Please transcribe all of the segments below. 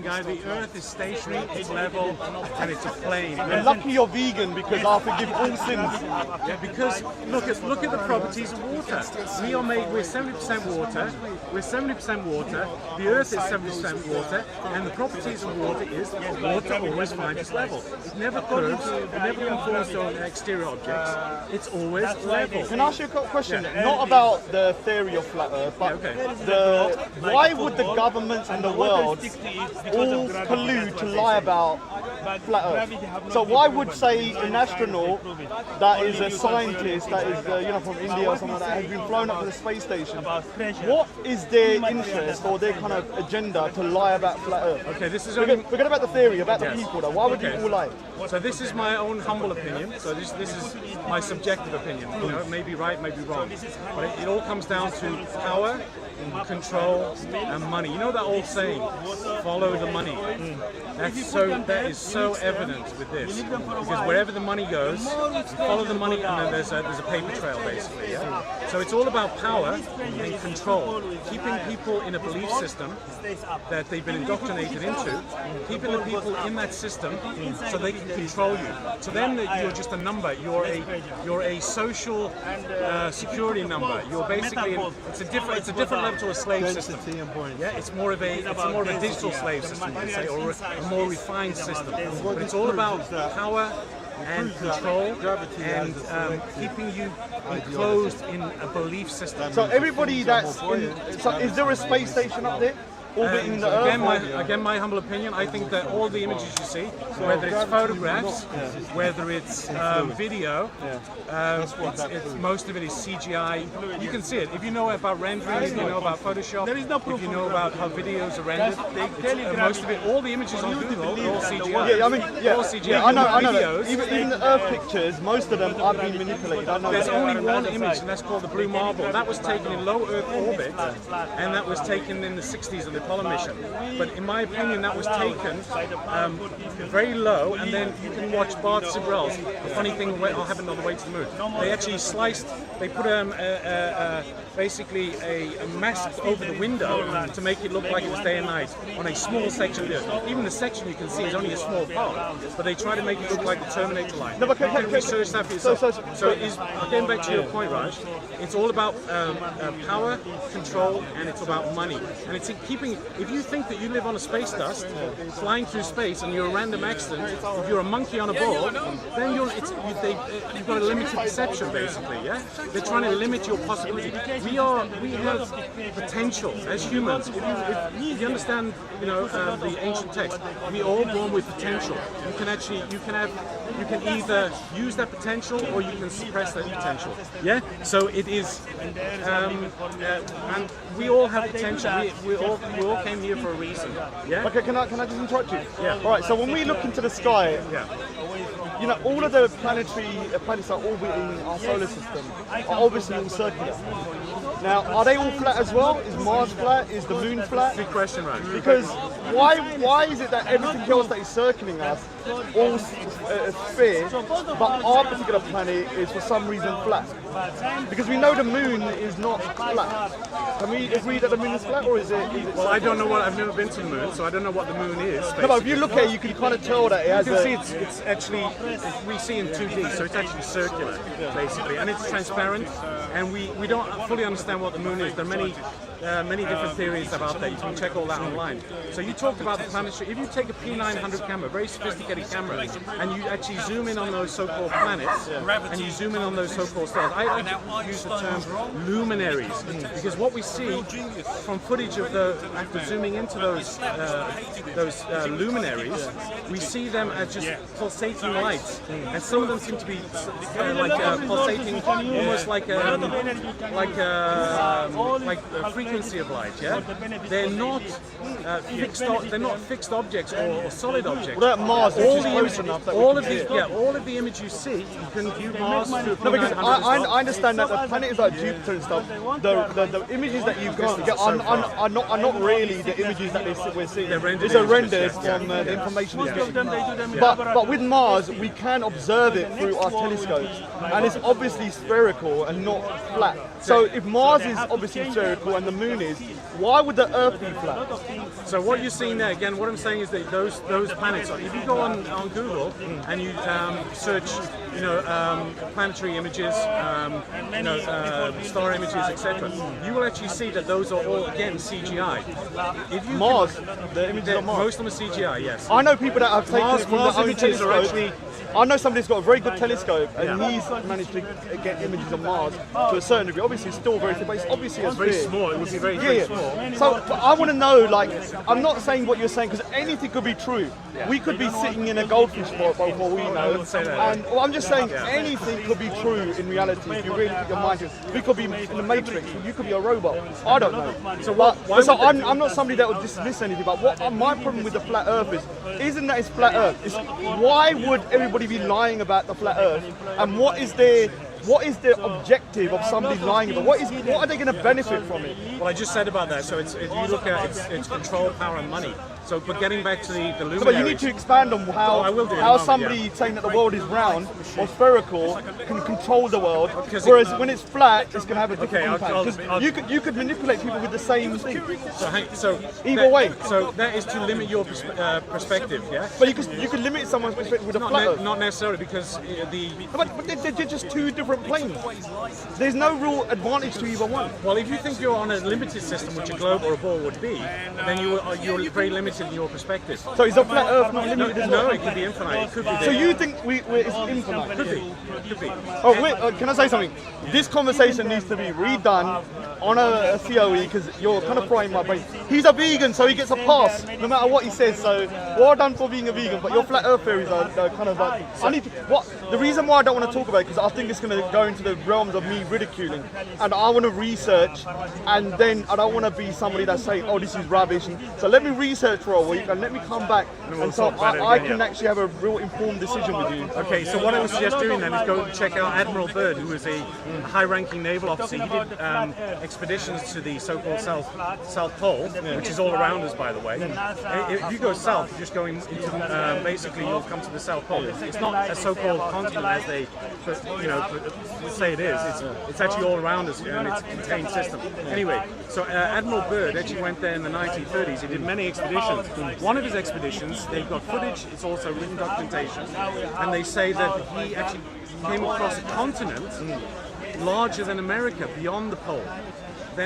guy, the Earth is stationary, it's level, and it's a plane. You're lucky you're vegan because I forgive all sins. Yeah, because look at the properties of water. We're 70% water. We're 70% water. The Earth is 70% water, and the properties of water is water always finds its level. It never curves. It never conforms to exterior objects. It's always level. Can I ask you a question? Not about the theory of flat Earth, but why would the governments in the world all collude to lie about flat Earth? So why would, say, an astronaut that is a scientist that is from India or something like that has been flown up to the space station, what is their interest or their kind of agenda to lie about flat Earth? Okay, this is forget about the theory, about the people though. Why would you all lie? So this is my own humble opinion. So this is my subjective opinion. You know, it may be right, may be wrong, but it all comes down to power, control, and money. You know that old saying, "Follow the money." That is so evident with this, because wherever the money goes, you follow the money, and then there's a paper trail basically. Yeah? So it's all about power and control, keeping people in a belief system that they've been indoctrinated into, keeping the people in that system so they can control you. So then you're just a number. You're a social security number. You're basically it's a different level to a slave system. Yeah, it's more of a digital slave system, you say, or a more refined system. But it's all about power and control and keeping you enclosed in a belief system. So everybody that's is there a space station up there? Orbiting the Earth? Again, my humble opinion, I think that all the images you see, whether it's photographs, whether it's video, most of it is CGI. You can see it. If you know about rendering, if you know about Photoshop, if you know about how videos are rendered, most of it, all the images on Google are all CGI. Yeah, I mean, all CGI. Yeah, I know. Even the Earth pictures, most of them are being manipulated. I know. There's only one image, and that's called the Blue Marble. That was taken in low Earth orbit, and that was taken in the 60s of the Apollo mission. But in my opinion, that was taken very low, and then you can watch Bart Sibrel's. The funny thing happened on the way to the moon. They actually they put basically a mask over the window to make it look like it was day and night on a small section of the Earth. Even the section you can see is only a small part, but they try to make it look like the Terminator line. You can research that for yourself. So getting back to your point, Raj, it's all about power, control, and it's about money. And it's keeping. If you think that you live on a space dust, flying through space, and you're a random accident, if you're a monkey on a ball, then you've got a limited perception, basically. Yeah, they're trying to limit your possibility. We have potential as humans. If you understand, the ancient text, we all born with potential. You can either use that potential or you can suppress that potential. Yeah. So it is, and we all have potential. We all came here for a reason. Yeah. Okay. Can I just interrupt you? Yeah. All right. So when we look into the sky, all of the planets that are orbiting our solar system are obviously all circular. Now, are they all flat as well? Is Mars flat? Is the Moon flat? Good question, Raj. Because why is it that everything else that is circling us all sphere, but our particular planet is for some reason flat? Because we know the Moon is not flat. Can we agree that the Moon is flat, or is it? Well, I don't know I've never been to the Moon, so I don't know what the Moon is. No, but if you look at it, you can kind of tell that it has. You can see it's actually we see in 2D, so it's actually circular, basically, and it's transparent. And we don't fully understand what the Moon is. There are many different theories about that. You can check all that online. So you talked about the planetary. If you take a P900 camera, very sophisticated camera, and you actually zoom in on those so-called planets, and you zoom in on those so-called stars, I like to use the term luminaries, because what we see from footage of after zooming into those luminaries, we see them as just pulsating lights, and some of them seem to be pulsating, almost like a frequency of light. Yeah, they're not fixed objects or solid objects. Well, Mars, all of the image you see, you can view Mars through. No, because I understand that the planets like Jupiter and stuff, the images that you get are not really the images that we're seeing. These are rendered from the information. But with Mars, we can observe it through our telescopes, and it's obviously spherical and not flat. So if Mars is obviously spherical and the Moon is, why would the Earth be flat? So what you're seeing there, again, what I'm saying is that those planets, if you go on Google and you search, planetary images, star images, etc., you will actually see that those are all, again, CGI. If you Mars, the images of Mars. Most of them are CGI, yes. I know people that have taken Mars- it from Mars their own images are telescope. actually- I know somebody's got a very good telescope and Yeah. he's managed to get images of Mars to a certain degree. Obviously, it's still very, but it's obviously It's very big. small. It would be very, Yeah, very yeah. small. So but I want to know, like, I'm not saying what you're saying because anything could be true. We could be sitting in a goldfish pot for all we know. wouldn't say that. And well, I'm just saying anything could be true in reality if you really put your mind to it. We could be in the Matrix. You could be a robot. I don't know. So But, why so would they- I'm not somebody that would dismiss anything. But what my problem with the flat Earth isn't that it's flat Earth. It's why would everybody be lying about the flat Earth? And what is the objective of somebody lying about? What are they going to benefit from it? Well, I just said about that. So if you look at it's control, power, and money. So, but getting back to the luminaries. But you need to expand on how I will do in a how moment, somebody saying that the world is round or spherical can control the world, Because whereas when it's flat, it's going to have a different Okay, I'll- impact. I'll- 'Cause I'll- you could manipulate people with the same thing. So Either that- way. So that is to limit your perspective, yeah. But you could limit someone's perspective with a flat Earth. Not necessarily because the But they're just two different planes. There's no real advantage to either one. well, if you think you're on a limited system, which a globe or a ball would be, then you're very limited in your perspective. So is a flat Earth not No, limited as well? no, it could be infinite. It could be. So you think it's infinite? could be. Could be. Oh wait, can I say something? This conversation needs to be redone on a COE because you're kind of frying my brain. He's a vegan, so he gets a pass no matter what he says. So well done for being a vegan, but your flat Earth theories are kind of like I need to. The reason why I don't want to talk about it because I think it's going to go into the realms of me ridiculing, and I want to research, and then I don't want to be somebody that's saying, oh, this is rubbish. And so let me research for a week and let me come back, and so talk about it I again, can yeah. actually have a real informed decision with you. Okay, so what I would suggest doing then is go and check out Admiral Byrd, who is a high-ranking naval officer. He did expeditions to the so-called South Pole, which is all around us, by the way. If you go south, you're just going into basically you'll come to the South Pole. It's not a so-called continent as they, say it is. It's actually all around us, and it's a contained system. Anyway, so Admiral Byrd actually went there in the 1930s. He did many expeditions. One of his expeditions, they've got footage. It's also written documentation, and they say that he actually came across a continent larger than America beyond the pole.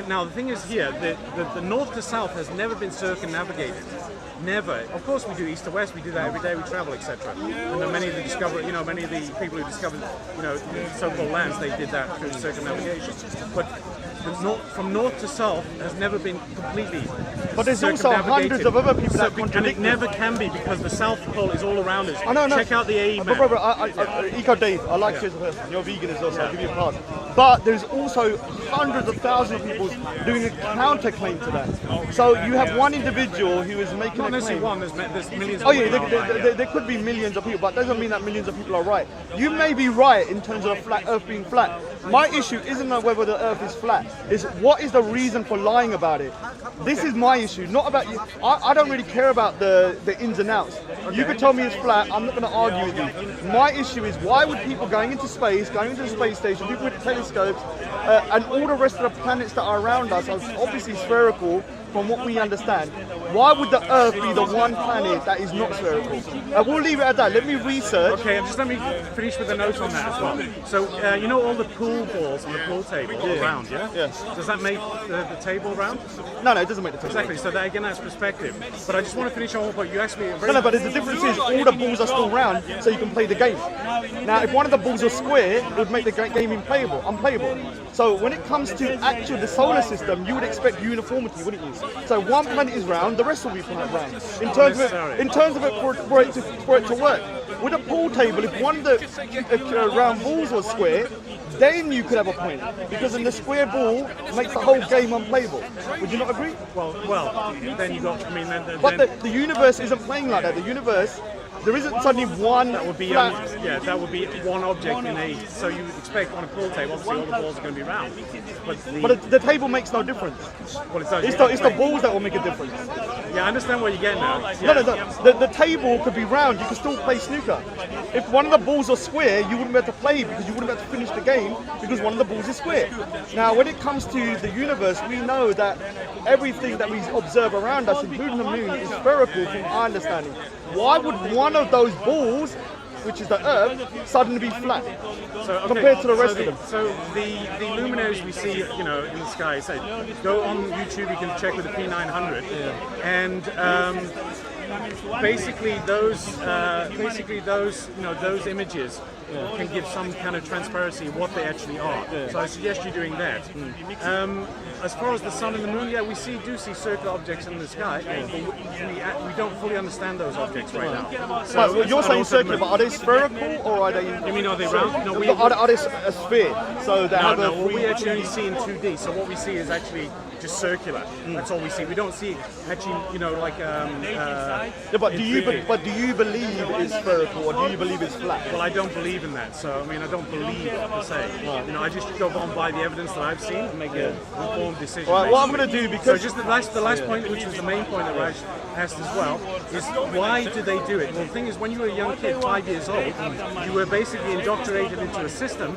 Now the thing is here, the north to south has never been circumnavigated. Never. Of course we do east to west. We do that every day. We travel, etc. And then many of the many of the people who discovered, so-called lands, they did that through circumnavigation. But from north to south has never been completely. But there's also hundreds of other people that and contradict it never can be because the South Pole is all around us. I know. Check out the AE map. But brother, Eco Dave, I like you as a person. You're vegan as well, so I'll give you a pass. But there's also hundreds of thousands of people doing a counterclaim to that. So you have one individual who is making Not a necessarily claim. one. There's millions. Oh of yeah, people online, there could be millions of people, but that doesn't mean that millions of people are right. You may be right in terms of the flat Earth being flat. My issue isn't whether the Earth is flat. It's what is the reason for lying about it. This is my issue, not about you. I don't really care about the ins and outs. You could tell me it's flat. I'm not going to argue with you. My issue is why would people going into space, going into the space station, people with telescopes, and all the rest of the planets that are around us are obviously spherical. From what we understand, why would the Earth be the one planet that is not spherical? We'll leave it at that. Let me research. Okay, just let me finish with a note on that as well. So, all the pool balls on the pool table all round, yeah? Yes. Does that make the table round? No, it doesn't make the table. Exactly, so that again, that's perspective. But I just want to finish on one point. You asked me a very... No, but the difference is all the balls are still round, so you can play the game. Now, if one of the balls was square, it would make the game unplayable. So when it comes to the solar system, you would expect uniformity, wouldn't you? So one planet is round, the rest will be round. In terms of it for it to work. With a pool table, if one of the round balls was square, then you could have a point. Because then the square ball makes the whole game unplayable. Would you not agree? Well, then you got... But the universe isn't playing like that. The universe there isn't suddenly one That would be flat. that would be one object in a. So you would expect on a pool table, obviously all the balls are going to be round. But But the table makes no difference. well, it does. It's the balls that will make a difference. Yeah, I understand where you're getting at. No, no, no. The table could be round. You can still play snooker. If one of the balls are square, you wouldn't be able to play because you wouldn't be able to finish the game because one of the balls is square. Now, when it comes to the universe, we know that everything that we observe around us, including the moon, is spherical from our understanding. Why would one of those balls, which is the Earth, suddenly be flat So, okay, compared to the rest of them? So the luminaries we see, in the sky. So go on YouTube, you can check with the P900, and basically those those images can give some kind of transparency of what they actually are. So I suggest you doing that. As far as the sun and the moon, we do see circular objects in the sky, but we don't fully understand those objects right now. So But you're and saying also the circular, moon. but are they spherical or are they? You mean are they round? No, Are they a sphere? So they have a well, we three. actually only see in 2D. So what we see is actually just circular. That's all we see. We don't see actually, like. Yeah, but in do you 3D. but do you believe it's spherical or do you believe it's flat? Well, I don't believe in that. So I don't believe it per se. I just go on by the evidence that I've seen and make an informed decision. All right, what I'm going basically. to do, So because just the last point, which was the main point that Raj asked as well, is why do they do it? Well, the thing is, when you were a young kid, 5 years old, you were basically indoctrinated into a system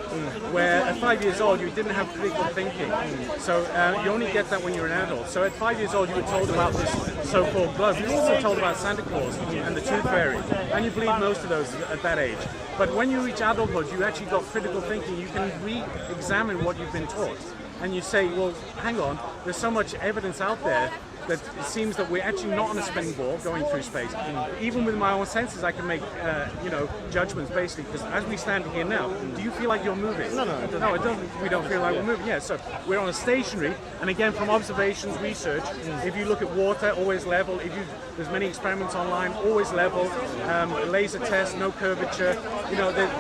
where at 5 years old you didn't have critical thinking. So you only get that when you're an adult. So at 5 years old you were told about this so-called glove. You were also told about Santa Claus and the Tooth Fairy, and you believe most of those at that age. But when you reach adulthood, you actually got critical thinking. You can re-examine what you've been taught. And you say, well, hang on, there's so much evidence out there that it seems that we're actually not on a spinning ball going through space. Even with my own senses, I can make, judgments basically, because as we stand here now, do you feel like you're moving? No, it doesn't. We don't feel like we're moving. Yeah, so we're on a stationary, and again, from observations, research, if you look at water, always level. There's many experiments online, always level. Laser test, no curvature.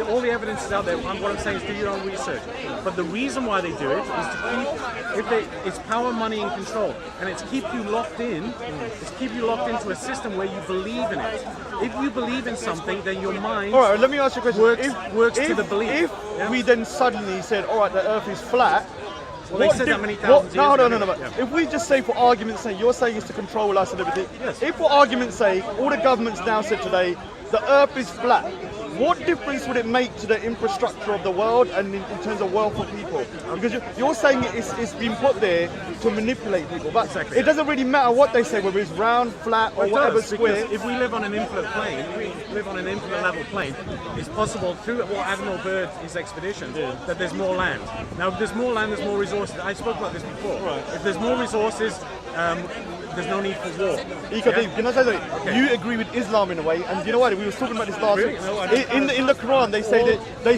All the evidence is out there. What I'm saying is do your own research. But the reason why they do it is to it's power, money, and control, and it's keep you locked in. It's keep you locked into a system where you believe in it. If you believe in something, then your mind all right, let me ask you a question. works to the belief. If we then suddenly said, all right, the Earth is flat. Well, they said that many thousands No, years ago. no. But Yeah. if we just say, for argument's sake, you're saying it's to control us and everything. Yes. If, for argument's sake, all the governments now said today, the Earth is flat. What difference would it make to the infrastructure of the world and in terms of wealth for people? Because you're saying it's been put there to manipulate people, but Exactly. it doesn't really matter what they say, whether it's round, flat, or It whatever does, because square. if we live on an infinite plane, if we live on an infinite level plane, it's possible through what Admiral Byrd, his expedition, that there's more land. Now, if there's more land, there's more resources. I spoke about this before. If there's more resources, there's no need for war. Ika, Yeah? Dave, can I say something? Okay. You agree with Islam in a way, and you know what? We were talking about this last Really? week. No, I don't- In the Quran, they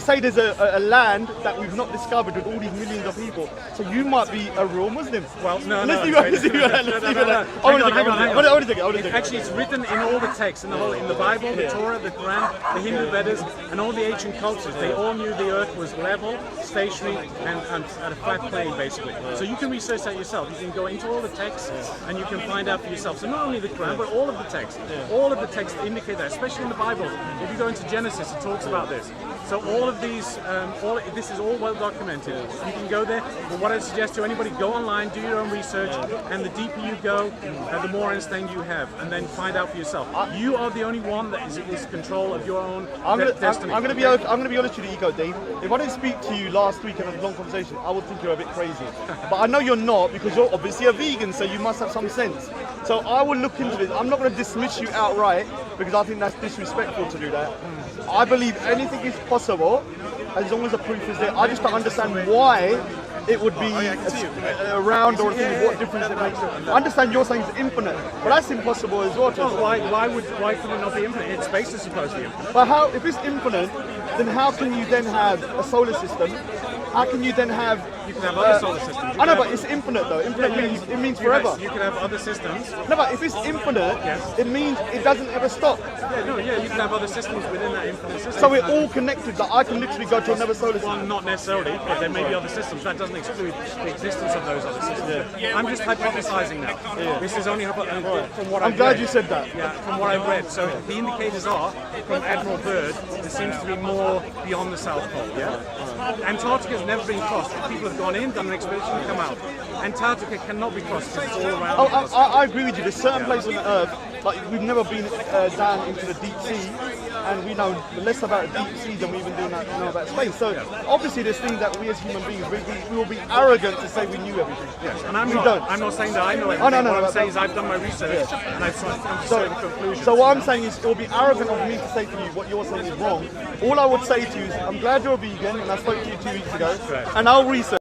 say there's a land that we've not discovered with all these millions of people. So you might be a real Muslim. Well, no, Let's no. see sorry. let's see No, let's no, see no, no, no. I want to Hang on, hang on. I want to take it. Actually, it's written in all the texts, in the Bible, the Torah, the Quran, the Hindu Vedas, and all the ancient cultures. They all knew the earth was level, stationary, and at a flat plane, basically. So you can research that yourself. You can go into all the texts, and you can find out for yourself. So not only the Quran, but all of the texts. All of the texts indicate that, especially in the Bible. If you go into Genesis, it talks about this. So all of these, this is all well documented. You can go there. But what I suggest to anybody, go online, do your own research, and the deeper you go, the more understanding you have, and then find out for yourself. You are the only one that is control of your own destiny. I'm going to be honest with you, Iko, Dave. If I didn't speak to you last week and have a long conversation, I would think you're a bit crazy. But I know you're not, because you're obviously a vegan, so you must have some sense. So I will look into this. I'm not going to dismiss you outright, because I think that's disrespectful to do that. I believe anything is possible as long as the proof is there. I just don't understand why it would be around or thing, what difference it makes. I understand you're saying it's infinite, but that's impossible as well. Well, why could it not be infinite? Its space is supposed to be infinite. But how, if it's infinite, then how can you then have a solar system? How can you then have You can have other solar systems. I know, but it's infinite though. Infinite means it means forever. You can have other systems. No, but if it's infinite, Yes. it means it doesn't ever stop. Yeah, you can have other systems within that infinite system. So we're all connected. Like I can literally go to another solar Well, system. not necessarily, but there may be other systems. That doesn't exclude the existence of those other systems. I'm just hypothesizing now. This is only from what I'm I've glad read. you said that. Yeah, from what I've read. So the indicators are, from Admiral Byrd, there seems to be more beyond the South Pole. Yeah. Antarctica has never been crossed. People have gone in, done an expedition, and come out. Antarctica cannot be crossed because it's all around. Oh, I agree with you. There's certain places on the Earth, like we've never been down into the deep sea, and we know less about the deep sea than we even do know about space. So obviously, there's things that we as human beings we will be arrogant to say we knew everything. Yes, and I'm we not. don't. I'm not saying that I know everything. Oh, no, what I'm but- saying is I've done my research and I've come to certain conclusions. So what I'm saying is, it will be arrogant of me to say to you what you're saying is wrong. All I would say to you is, I'm glad you're a vegan, and I spoke to you 2 weeks ago, and I'll research.